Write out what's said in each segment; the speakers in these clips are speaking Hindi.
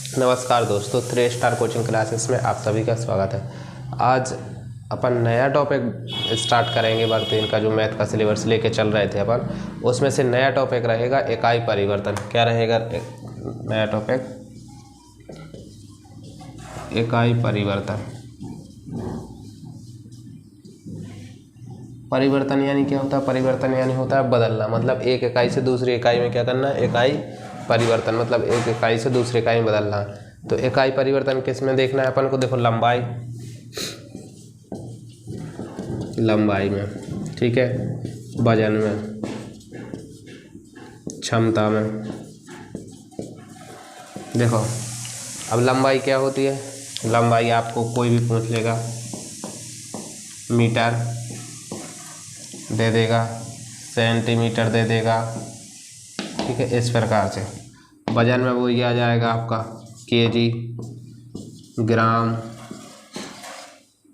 नमस्कार दोस्तों, 3 स्टार कोचिंग क्लासेस में आप सभी का स्वागत है। आज अपन नया टॉपिक स्टार्ट करेंगे। वर्तमान का जो मैथ का सिलेबस लेके चल रहे थे अपन, उसमें से नया टॉपिक रहेगा इकाई परिवर्तन। क्या रहेगा नया टॉपिक? इकाई परिवर्तन। परिवर्तन यानी क्या होता है? परिवर्तन यानी होता है बदलना, मतलब एक इकाई से दूसरी इकाई में क्या करना? इकाई परिवर्तन, मतलब एक इकाई से दूसरी इकाई में बदलना। तो इकाई परिवर्तन किस में देखना है अपन को? देखो, लंबाई में, ठीक है, वजन में, क्षमता में। देखो, अब लंबाई क्या होती है? लंबाई आपको कोई भी पूछ लेगा, मीटर दे देगा, सेंटीमीटर दे देगा, ठीक है, इस प्रकार से। वजन में वो ये आ जाएगा आपका केजी, ग्राम,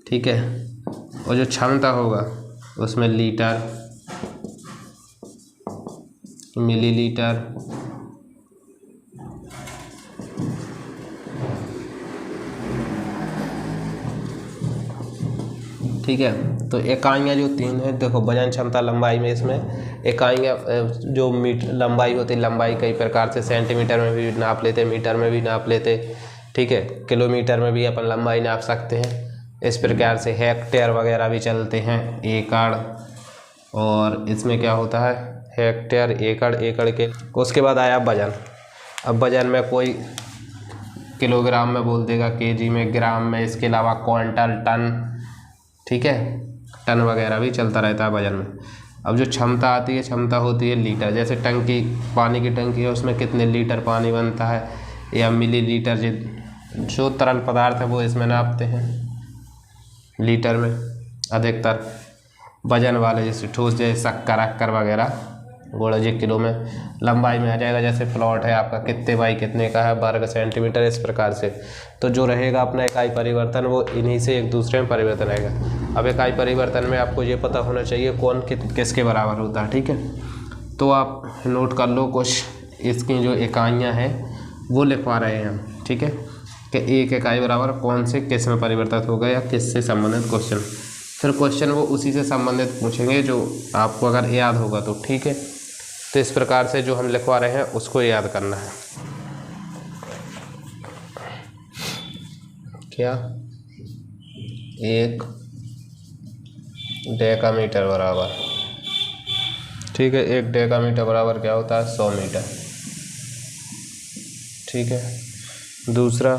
ठीक है। और जो क्षमता होगा उसमें लीटर, मिलीलीटर, ठीक है। तो इकाइयाँ जो 3 है, देखो, वजन, क्षमता, लंबाई में इसमें इकाइयाँ जो लंबाई होती है, लंबाई कई प्रकार से सेंटीमीटर में भी नाप लेते, मीटर में भी नाप लेते, ठीक है, किलोमीटर में भी अपन लंबाई नाप सकते हैं। इस प्रकार से हेक्टेयर वगैरह भी चलते हैं, एकड़, और इसमें क्या होता है? हेक्टेयर, एकड़ के। उसके बाद आया वजन। अब वजन में कोई किलोग्राम में बोल देगा, केजी में, ग्राम में, इसके अलावा क्विंटल, टन, ठीक है, टन वगैरह भी चलता रहता है वजन में। अब जो क्षमता आती है, क्षमता होती है लीटर। जैसे टंकी, पानी की टंकी है, उसमें कितने लीटर पानी बनता है, या मिलीलीटर, जो तरल पदार्थ है वो इसमें नापते हैं लीटर में अधिकतर। वजन वाले जैसे ठोस, जैसे शक्कर वगैरह, गुड़, जी किलो में। लंबाई में आ जाएगा, जैसे प्लॉट है आपका कितने बाई कितने का है, वर्ग सेंटीमीटर, इस प्रकार से। तो जो रहेगा अपना इकाई परिवर्तन, वो इन्हीं से एक दूसरे में परिवर्तन आएगा। अब इकाई परिवर्तन में आपको ये पता होना चाहिए कौन किसके बराबर होता है, ठीक है। तो आप नोट कर लो, कुछ इसकी जो इकाइयाँ हैं वो लिखवा रहे हैं हम, ठीक है, कि एक इकाई बराबर कौन से किस में परिवर्तित होगा, या किससे संबंधित क्वेश्चन। फिर क्वेश्चन वो उसी से संबंधित पूछेंगे जो आपको अगर याद होगा तो, ठीक है। तो इस प्रकार से जो हम लिखवा रहे हैं उसको याद करना है। क्या? 1 डेकामीटर बराबर, ठीक है, 1 डेकामीटर बराबर क्या होता है? 100 मीटर, ठीक है। दूसरा,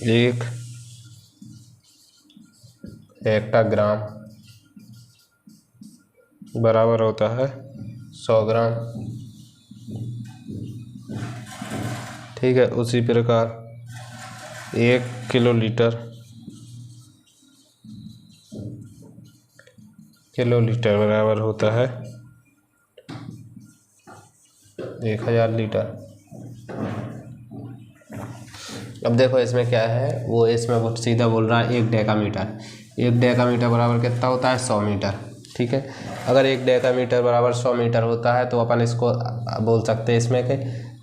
1 हेक्टाग्राम बराबर होता है 100 ग्राम, ठीक है। उसी प्रकार 1 किलोलीटर बराबर होता है 1000 लीटर। अब देखो इसमें क्या है, वो इसमें वो सीधा बोल रहा है 1 डेकामीटर बराबर कितना होता है? 100 मीटर, ठीक है। अगर 1 डेकामीटर बराबर 100 मीटर होता है तो अपन इसको बोल सकते हैं इसमें कि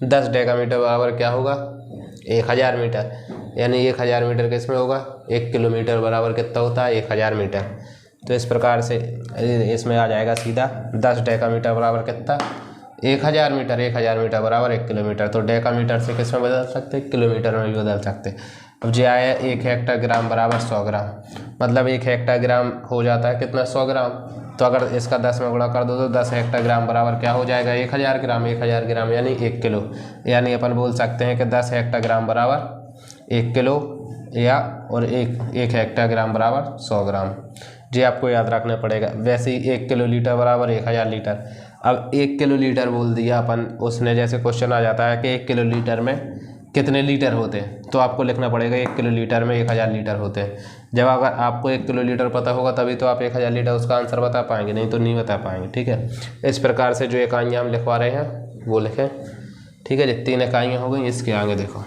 10 डेकामीटर बराबर क्या होगा? 1000 मीटर। यानी 1000 मीटर किस में होगा? 1 किलोमीटर बराबर कितना होता है? 1000 मीटर। तो इस प्रकार से इसमें आ जाएगा सीधा 10 डेकामीटर बराबर कितना? 1000 मीटर। 1000 मीटर बराबर 1 किलोमीटर। तो डेकामीटर से किस में बदल सकते हैं? किलोमीटर में भी बदल सकते हैं। अब जो आया 1 हेक्टाग्राम बराबर 100 ग्राम, मतलब 1 हेक्टाग्राम हो जाता है कितना? 100 ग्राम। तो अगर इसका 10 में गुणा कर दो तो 10 हेक्टाग्राम बराबर क्या हो जाएगा? 1000 ग्राम। 1000 ग्राम यानी 1 किलो। यानी अपन बोल सकते हैं कि 10 हेक्टाग्राम बराबर 1 किलो, या और 1 हेक्टाग्राम बराबर 100 ग्राम। जी आपको याद रखना पड़ेगा। वैसे ही 1 किलो लीटर बराबर 1000 लीटर। अब 1 किलो लीटर बोल दिया अपन, उसने जैसे क्वेश्चन आ जाता है कि 1 किलो लीटर में कितने लीटर होते हैं, तो आपको लिखना पड़ेगा 1 किलो लीटर में 1000 लीटर होते हैं। जब अगर आपको 1 किलो लीटर पता होगा तभी तो आप 1000 लीटर उसका आंसर बता पाएंगे, नहीं तो नहीं बता पाएंगे, ठीक है। इस प्रकार से जो इकाइयाँ हम लिखवा रहे हैं वो लिखें, ठीक है। जो 3 इकाइयाँ हो गई, इसके आगे देखो।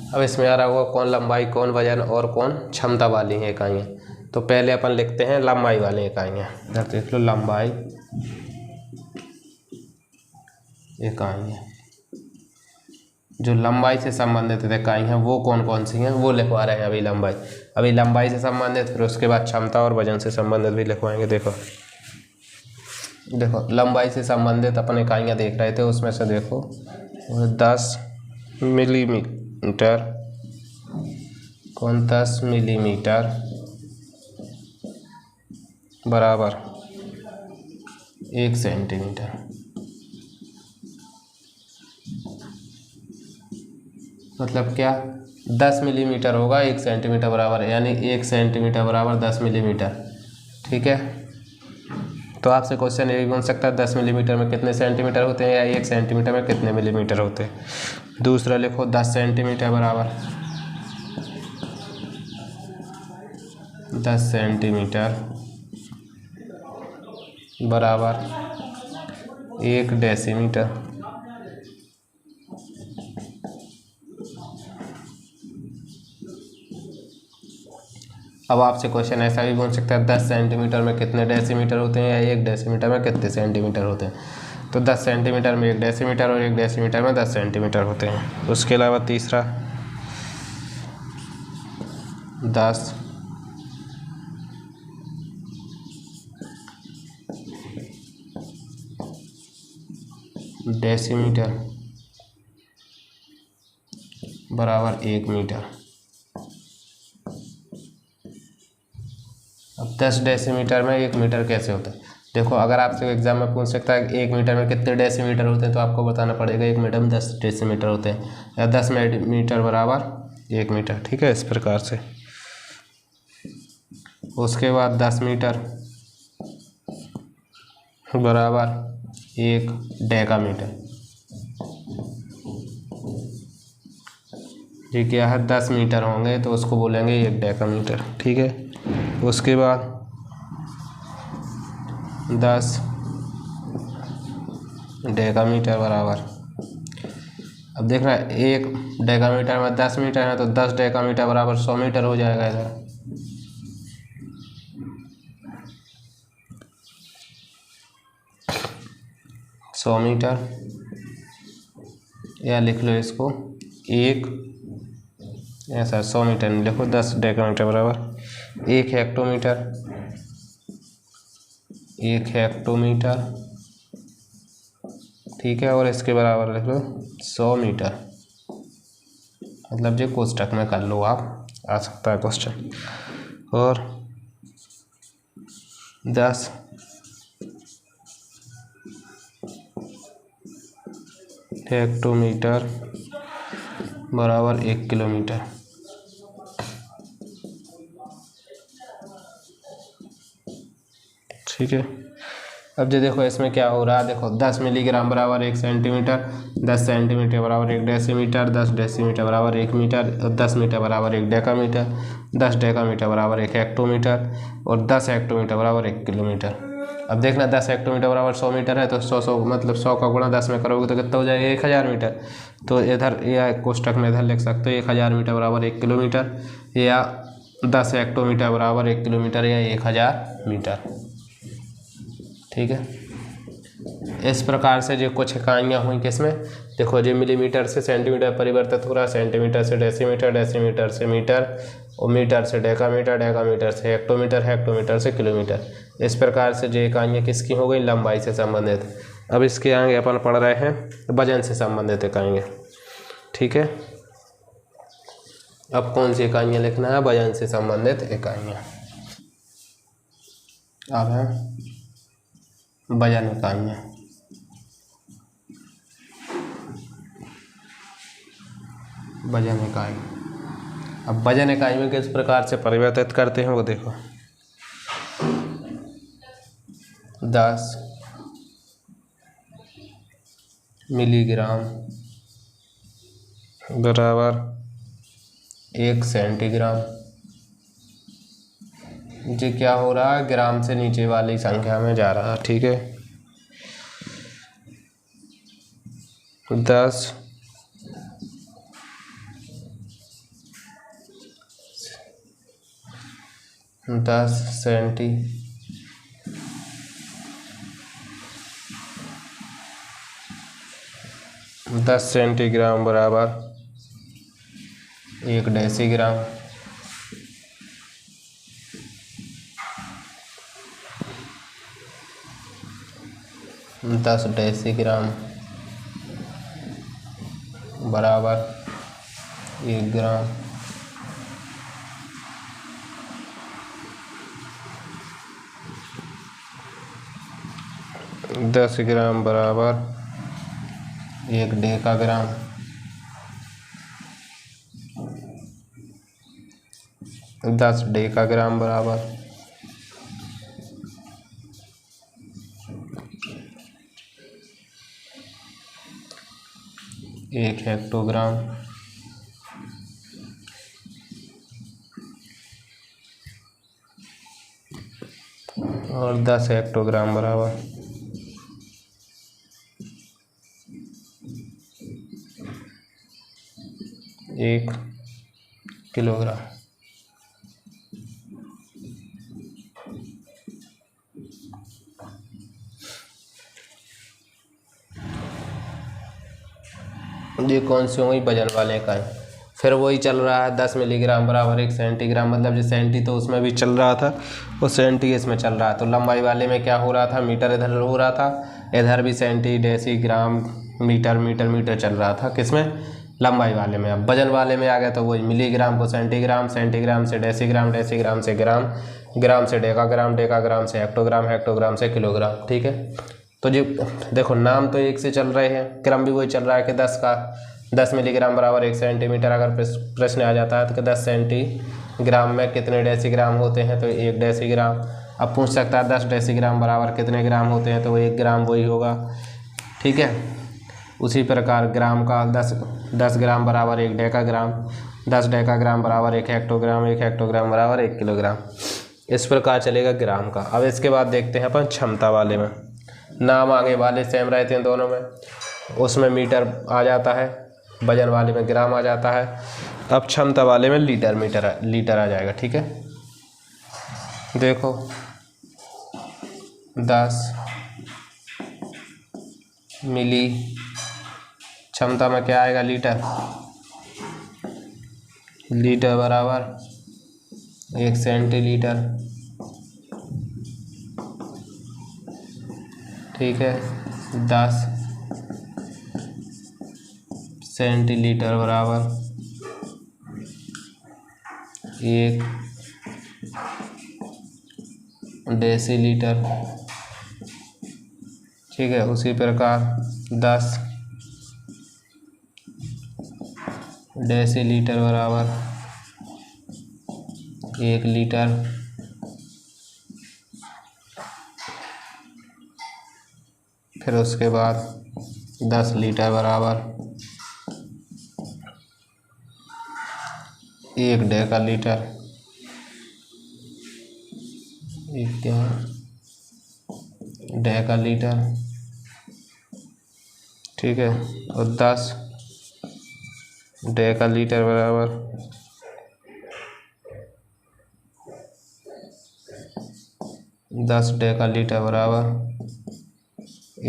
अब इसमें आ रहा होगा कौन लंबाई, कौन वजन और कौन क्षमता वाली है इकाइयाँ। तो पहले अपन लिखते हैं लंबाई वाली इकाइयाँ। देख लो, लंबाई इकाइयाँ। जो लंबाई से संबंधित इकाई हैं वो कौन कौन सी हैं वो लिखवा रहे हैं अभी लंबाई से संबंधित, फिर उसके बाद क्षमता और वजन से संबंधित भी लिखवाएंगे। देखो लंबाई से संबंधित अपन इकाइयाँ देख रहे थे, उसमें से देखो 10 मिलीमीटर, 10 मिलीमीटर बराबर 1 सेंटीमीटर। मतलब क्या, 10 मिलीमीटर होगा 1 सेंटीमीटर बराबर, यानी 1 सेंटीमीटर बराबर 10 मिलीमीटर। ठीक है, तो आपसे क्वेश्चन ये भी बन सकता है 10 मिलीमीटर में कितने सेंटीमीटर होते हैं, या 1 सेंटीमीटर में कितने मिलीमीटर होते हैं। दूसरा लिखो 10 सेंटीमीटर बराबर 10 सेंटीमीटर बराबर 1 डेसीमीटर। अब आपसे क्वेश्चन ऐसा भी पूछ सकता है 10 सेंटीमीटर में कितने डेसीमीटर होते हैं, या 1 डेसीमीटर में कितने सेंटीमीटर होते हैं। तो 10 सेंटीमीटर में 1 डेसीमीटर और 1 डेसीमीटर में 10 सेंटीमीटर होते हैं। उसके अलावा तीसरा 10 डेसीमीटर बराबर 1 मीटर। अब 10 डेसीमीटर में 1 मीटर कैसे होता है। देखो अगर आपसे एग्जाम में पूछ सकता है कि 1 मीटर में कितने डेसीमीटर होते हैं, तो आपको बताना पड़ेगा 1 मीटर में 10 डेसीमीटर होते हैं, या 10 मीटर बराबर 1 मीटर। ठीक है, इस प्रकार से। उसके बाद 10 मीटर बराबर 1 डेकामीटर। ये क्या है, 10 मीटर होंगे तो उसको बोलेंगे 1 डेकामीटर। ठीक है, उसके बाद 10 डेकामीटर बराबर, अब देखना 1 डेकामीटर में 10 मीटर है, तो 10 डेकामीटर बराबर 100 मीटर हो जाएगा इधर। सौ मीटर, या लिख लो इसको 1 ऐसा 100 मीटर नहीं लिखो, 10 डेकामीटर बराबर 1 हेक्टोमीटर। 1 हेक्टोमीटर, ठीक है, और इसके बराबर लिख लो 100 मीटर। मतलब जो कोष्टक में कर लो आप, आ सकता है क्वेश्चन। और 10 हेक्टोमीटर बराबर 1 किलोमीटर। ठीक है, अब जो देखो इसमें क्या हो रहा है, देखो 10 मिलीग्राम बराबर 1 सेंटीमीटर, 10 सेंटीमीटर बराबर 1 डेसीमीटर, 10 डेसीमीटर बराबर 1 मीटर, 10 मीटर बराबर 1 डेकामीटर, 10 डेकामीटर बराबर 1 हेक्टोमीटर, और 10 हेक्टोमीटर बराबर 1 किलोमीटर। अब देखना 10 हेक्टोमीटर बराबर 100 मीटर है, तो 100 मतलब 100 का गुणा 10 में करोगे तो कितना हो जाएगा, 1000 मीटर। तो इधर या कोष्टक में इधर लिख सकते हो 1000 मीटर बराबर 1 किलोमीटर, या 10 हेक्टोमीटर बराबर 1 किलोमीटर, या 1000 मीटर। ठीक है, इस प्रकार से जो कुछ इकाइयाँ हुई किसमें, देखो जो मिलीमीटर से सेंटीमीटर परिवर्तित हो रहा है, सेंटीमीटर से डेसीमीटर, डेसीमीटर से मीटर, और मीटर से डेकामीटर, डेकामीटर से हेक्टोमीटर, हेक्टोमीटर से किलोमीटर। इस प्रकार से जो इकाइयाँ किसकी हो गई, लंबाई से संबंधित। अब इसके आगे अपन पढ़ रहे हैं वजन से संबंधित इकाइयाँ। ठीक है, अब कौन सी इकाइयाँ लिखना है, वजन से संबंधित इकाइयाँ। अब है वजन इकाइयाँ। वजन इकाई, अब वजन इकाई में किस प्रकार से परिवर्तित करते हैं वो देखो। 10 मिलीग्राम बराबर 1 सेंटीग्राम। जी क्या हो रहा है, ग्राम से नीचे वाली संख्या में जा रहा है। ठीक है, 10 सेंटी 10 सेंटीग्राम बराबर 1 डेसीग्राम। 10 डेसीग्राम बराबर 1 ग्राम। 10 ग्राम बराबर 1 डेकाग्राम। 10 डेकाग्राम बराबर 1 हेक्टोग्राम। और 10 हेक्टोग्राम बराबर 1 किलोग्राम। ये कौन सी होंगी? वजन वाले इकाई। फिर वही चल रहा है 10 मिलीग्राम बराबर 1 सेंटीग्राम, मतलब जो सेंटी तो उसमें भी चल रहा था वो सेंटी इसमें चल रहा है। तो लंबाई वाले में क्या हो रहा था? मीटर इधर हो रहा था, इधर भी centi decigram metre metre metre चल रहा था। किसमें? लंबाई वाले में। अब वजन वाले में आ गया तो वही मिलीग्राम को सेंटीग्राम, सेंटीग्राम से डेसीग्राम, डेसीग्राम से ग्राम, ग्राम से डेकाग्राम, डेकाग्राम से हेक्टोग्राम, हेक्टोग्राम से किलोग्राम। ठीक है, तो जी देखो नाम तो एक से चल रहे हैं, क्रम भी वही चल रहा है कि 10 मिलीग्राम बराबर 1 सेंटीमीटर। अगर प्रश्न आ जाता है तो कि 10 सेंटीग्राम में कितने डेसीग्राम होते हैं, तो 1 डेसीग्राम। अब पूछ सकता है 10 डेसीग्राम बराबर कितने ग्राम होते हैं, तो वो 1 ग्राम वही होगा। ठीक है, उसी प्रकार ग्राम का 10 ग्राम बराबर 1 डेकाग्राम, 10 डेकाग्राम बराबर 1 हेक्टोग्राम, 1 हेक्टोग्राम बराबर 1 किलोग्राम। इस प्रकार चलेगा ग्राम का। अब इसके बाद देखते हैं अपन क्षमता वाले में। नाम आगे वाले सेम रहते हैं दोनों में, उसमें मीटर आ जाता है, वजन वाले में ग्राम आ जाता है। अब क्षमता वाले में लीटर आ जाएगा। ठीक है, देखो 10 मिली, क्षमता में क्या आएगा? लीटर। लीटर बराबर 1 सेंटीलीटर। ठीक है, 10 सेंटीलीटर बराबर 1 डेसीलीटर। ठीक है, उसी प्रकार 10 डेसीलीटर बराबर 1 लीटर। फिर उसके बाद 10 लीटर बराबर 1 डेकालीटर। क्या? डेकालीटर। ठीक है, और 10 डेकालीटर बराबर 10 डेकालीटर बराबर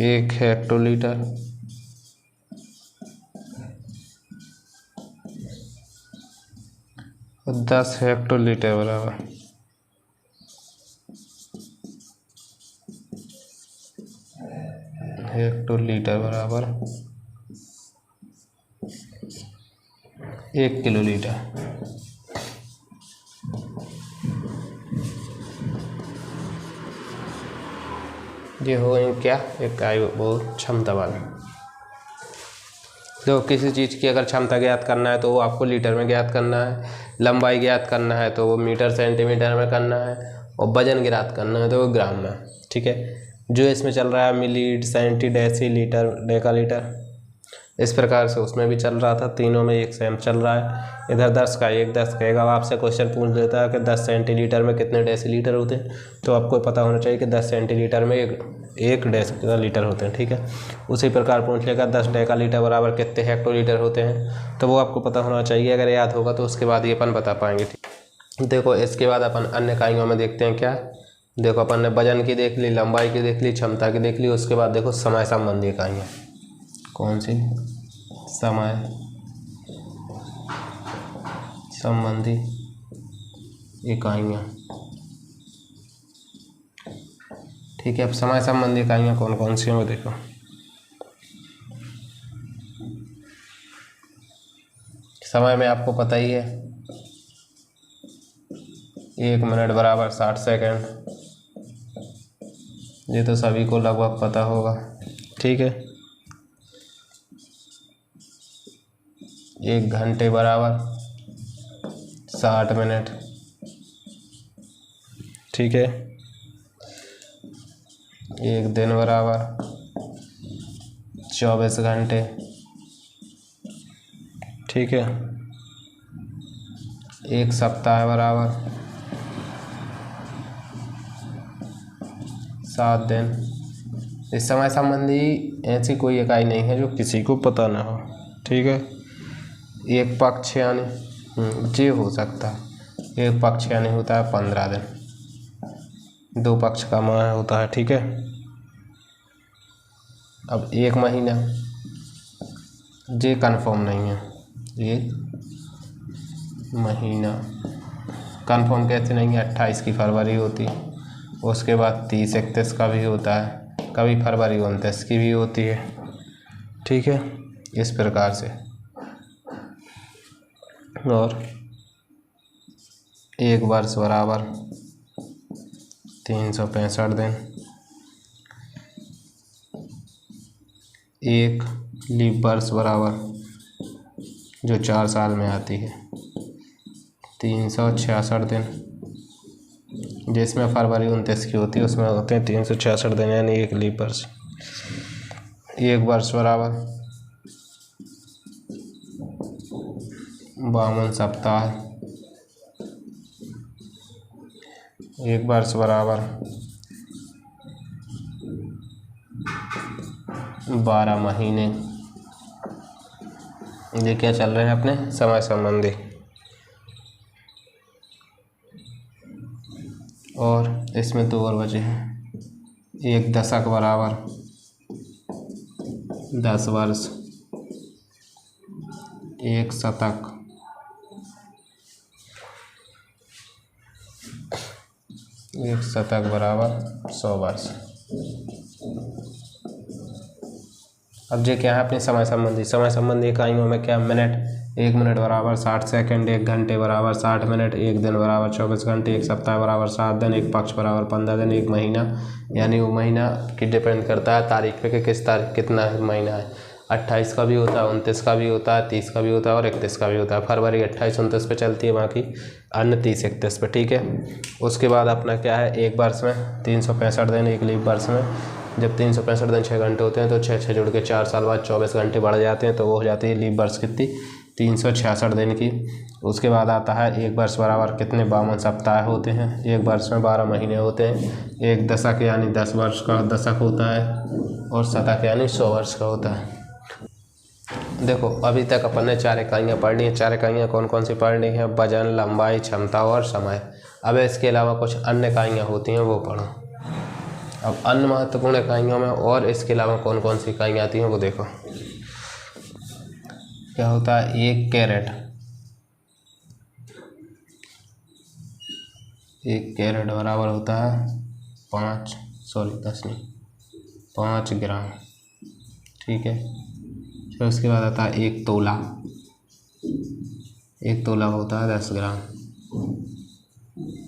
1 हेक्टोलीटर। और 10 हेक्टोलीटर बराबर 1 किलोलीटर। ये हो क्या? इकाई वो क्षमता वाला। देखो किसी चीज़ की अगर क्षमता ज्ञात करना है तो वो आपको लीटर में ज्ञात करना है, लंबाई ज्ञात करना है तो वो मीटर सेंटीमीटर में करना है, और वजन ज्ञात करना है तो वो ग्राम में। ठीक है, जो इसमें चल रहा है मिली, सेंटी, डेसी, लीटर, डेकालीटर, इस प्रकार से उसमें भी चल रहा था। तीनों में एक सेम चल रहा है। इधर 10 का 1 10 कहेगा, आपसे क्वेश्चन पूछ लेता है कि 10 सेंटीलीटर में कितने डेसीलीटर होते हैं, तो आपको पता होना चाहिए कि 10 सेंटीलीटर में एक डेसीलीटर होते हैं। ठीक है, उसी प्रकार पूछ लेगा 10 डेकालीटर बराबर कितने हेक्टोलीटर होते हैं, तो वो आपको पता होना चाहिए। अगर याद होगा तो उसके बाद ये अपन बता पाएंगे। ठीक, देखो इसके बाद अपन अन्य इकाइयों में देखते हैं क्या। देखो अपन ने वजन की देख ली, लंबाई की देख ली, क्षमता की देख ली। उसके बाद देखो समय संबंधी इकाइयाँ कौन सी। समय संबंधी इकाइयाँ। ठीक है, अब समय संबंधी इकाइयाँ कौन कौन सी हैं वो देखो। समय में आपको पता ही है 1 मिनट बराबर 60 सेकंड, ये तो सभी को लगभग पता होगा। ठीक है, 1 घंटे बराबर 60 मिनट। ठीक है, 1 दिन बराबर 24 घंटे। ठीक है, 1 सप्ताह बराबर 7 दिन। इस समय संबंधी ऐसी कोई इकाई नहीं है जो किसी को पता ना हो। ठीक है, 1 पक्ष यानी ये हो सकता है 1 पक्ष यानी होता है 15 दिन, 2 पक्ष का मान होता है। ठीक है, अब 1 महीना ये कन्फर्म नहीं है, 1 महीना कन्फर्म कैसे नहीं है, 28 की फरवरी होती है, उसके बाद 30-31 का भी होता है, कभी फरवरी 29 की भी होती है। ठीक है, इस प्रकार से। और 1 वर्ष बराबर 365 दिन। 1 लीप वर्ष बराबर जो 4 साल में आती है 366 दिन, जिसमें फरवरी 29 की होती है उसमें होते हैं 366 दिन, यानी 1 लीप वर्ष। 1 वर्ष बराबर 52 सप्ताह। 1 वर्ष बराबर 12 महीने। ये क्या चल रहे हैं अपने समय संबंधी। और इसमें 2 और बचे हैं। 1 दशक बराबर 10 वर्ष। 1 शतक 1 शतक बराबर 100 वर्ष। अब ये क्या है अपनी समय संबंधी इकाइयों में क्या, मिनट। 1 मिनट बराबर 60 सेकंड। 1 घंटे बराबर 60 मिनट। 1 दिन बराबर 24 घंटे। 1 सप्ताह बराबर 7 दिन। 1 पक्ष बराबर 15 दिन। 1 महीना यानी वो महीना की डिपेंड करता है तारीख पे कि किस तारीख कितना महीना है। 28 का भी होता है, 29 का भी होता है, 30 का भी होता है और 31 का भी होता है। फरवरी 28-29 पे चलती है, बाकी अन्य 30-31 पे। ठीक है, उसके बाद अपना क्या है, 1 वर्ष में 365 दिन। 1 लीप वर्ष में जब 365 दिन 6 घंटे होते हैं तो 6 जुड़ के 4 साल बाद 24 घंटे बढ़ जाते हैं, तो वो हो जाती है लीप वर्ष कितनी, 366 दिन की। उसके बाद आता है 1 वर्ष बराबर कितने, 52 सप्ताह होते हैं। 1 वर्ष में 12 महीने होते हैं। 1 दशक यानी 10 वर्ष का दशक होता है और शतक यानी 100 वर्ष का होता है। देखो अभी तक अपन ने 4 इकाइयाँ पढ़ ली हैं। 4 इकाइयाँ कौन कौन सी पढ़ ली हैं, वजन, लंबाई, क्षमता और समय। अब इसके अलावा कुछ अन्य इकाइयाँ होती हैं वो पढ़ो। अब अन्य महत्वपूर्ण इकाइयों में और इसके अलावा कौन कौन सी इकाइयाँ आती हैं वो देखो। क्या होता है, 1 कैरेट। 1 कैरेट बराबर होता है 5 ग्राम। ठीक है, फिर उसके बाद आता है 1 तोला। 1 तोला होता है 10 ग्राम।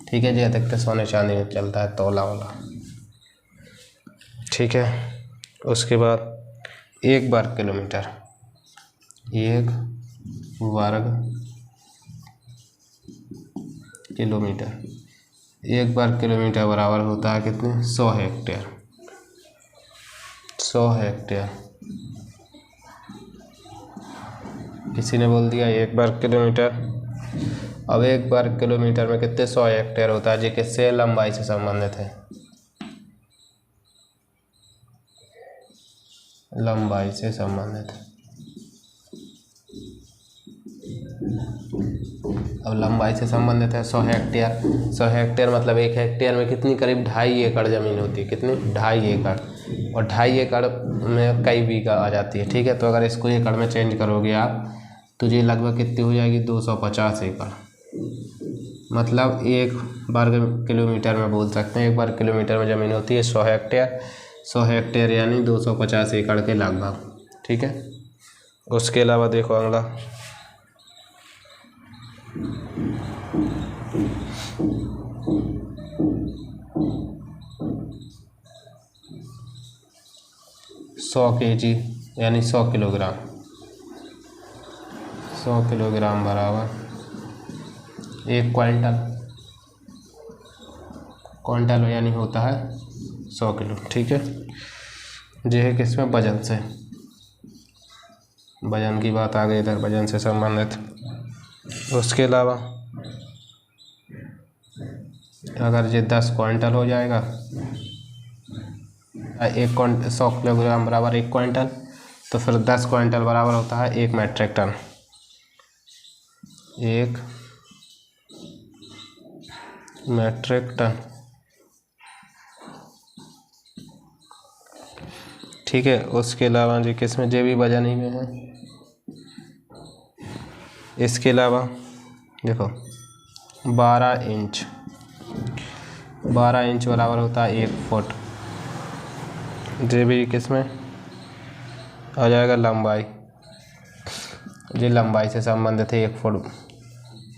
ठीक है जी, अधिकतर सोने चांदी में चलता है तोला वाला। ठीक है, उसके बाद 1 वर्ग किलोमीटर। 1 वर्ग किलोमीटर। 1 वर्ग किलोमीटर बराबर होता है कितने, 100 हेक्टेयर। 100 हेक्टेयर। किसी ने बोल दिया 1 वर्ग किलोमीटर। अब 1 वर्ग किलोमीटर में कितने, 100 हेक्टेयर होता है, जी किससे, लंबाई से संबंधित है। लंबाई से संबंधित है। अब लंबाई से संबंधित है 100 हेक्टेयर। 100 हेक्टेयर मतलब 1 हेक्टेयर में कितनी, करीब 2.5 एकड़ ज़मीन होती है। कितनी, 2.5 एकड़। और 2.5 एकड़ में कई बीघा आ जाती है। ठीक है, तो अगर इसको एकड़ में चेंज करोगे आप तो ये लगभग कितनी हो जाएगी, 250 एकड़। मतलब 1 वर्ग किलोमीटर में बोल सकते हैं, 1 वर्ग किलोमीटर में ज़मीन होती है 100 हेक्टेयर। 100 हेक्टेयर यानी 250 एकड़ के लगभग। ठीक है, उसके अलावा देखो अगला, सौ kg यानी 100 किलोग्राम। 100 किलोग्राम बराबर 1 क्विंटल। क्विंटल यानी होता है 100 किलो। ठीक है, ये है किसमें, वजन से। वजन की बात आ गई इधर, वजन से संबंधित। उसके अलावा अगर ये 10 क्विंटल हो जाएगा, 100 किलोग्राम बराबर 1 क्विंटल, तो फिर 10 क्विंटल बराबर होता है 1 मीट्रिक टन। 1 metric ton. ठीक है, उसके अलावा जी किसमें, जे भी वजन ही में है। इसके अलावा देखो 12 इंच, 12 इंच बराबर होता है 1 फुट। जे भी किसमें आ जाएगा, लंबाई। ये लंबाई से संबंधित है 1 फुट।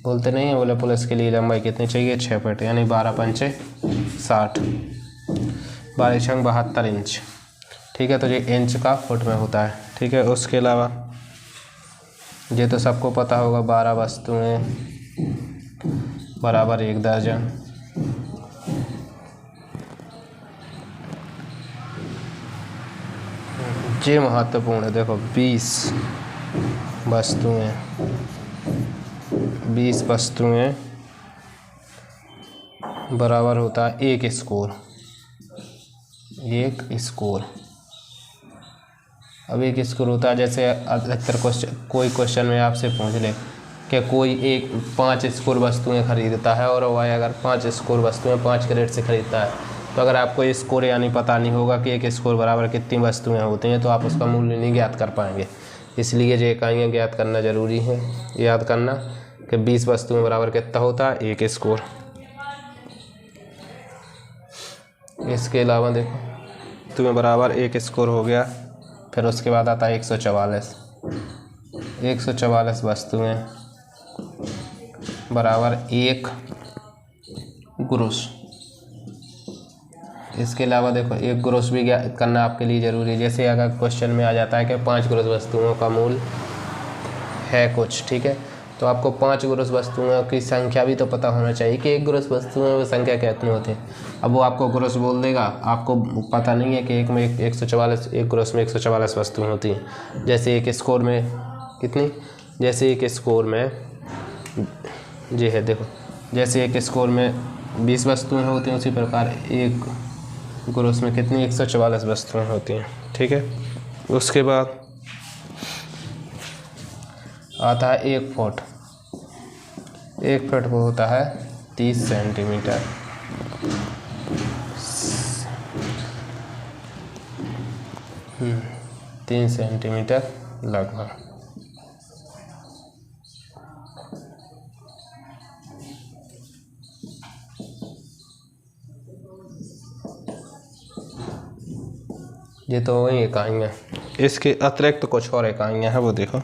बोलते नहीं है, बोले पुलिस के लिए लंबाई कितनी चाहिए, 6 फुट, यानी 12 पंचे 60, 12 छंग 72 इंच। ठीक है, तो ये इंच का फुट में होता है। ठीक है, उसके अलावा ये तो सबको पता होगा, 12 वस्तुएं बराबर 1 दर्जन। ये महत्वपूर्ण है, देखो 20 वस्तुएं, 20 वस्तुएं बराबर होता है 1 स्कोर। 1 स्कोर। अब 1 स्कोर होता है, जैसे अधिकतर क्वेश्चन, कोई क्वेश्चन में आपसे पूछ ले कि कोई 5 स्कोर वस्तुएं खरीदता है और वह अगर 5 स्कोर वस्तुएं 5 कैरेट से खरीदता है, तो अगर आपको स्कोर यानी पता नहीं होगा कि 1 स्कोर बराबर कितनी वस्तुएं होती हैं, तो आप उसका मूल्य नहीं ज्ञात कर पाएंगे। इसलिए ये इकाइयाँ ज्ञात करना ज़रूरी है। याद करना कि 20 वस्तुएं बराबर कितना होता है, 1 स्कोर। इसके अलावा देखो तुम्हें बराबर 1 स्कोर हो गया, फिर उसके बाद आता है 144। 144 वस्तुएं बराबर 1 ग्रोस। इसके अलावा देखो 1 ग्रोस भी ज्ञात करना आपके लिए ज़रूरी है। जैसे अगर क्वेश्चन में आ जाता है कि 5 ग्रोस वस्तुओं का मूल्य है कुछ, ठीक है, तो आपको 5 ग्रोस वस्तुओं की संख्या भी तो पता होना चाहिए कि 1 ग्रोस वस्तुओं में संख्या कितनी होती है। अब वो आपको ग्रोस बोल देगा, आपको पता नहीं है कि एक में 144, 1 ग्रोस में 144 वस्तुएं होती हैं। जैसे 1 स्कोर में कितनी, जैसे 1 स्कोर में ये है, देखो जैसे 1 स्कोर में 20 वस्तुएं होती हैं, उसी प्रकार 1 ग्रोस में कितनी, 144 वस्तुएं होती हैं। ठीक है, उसके बाद आता है 1 फुट। 1 फुट वो होता है 30 सेंटीमीटर। 3 सेंटीमीटर लगभग। ये तो वही इकाइयाँ, इसके अतिरिक्त कुछ और इकाइयाँ हैं, वो देखो।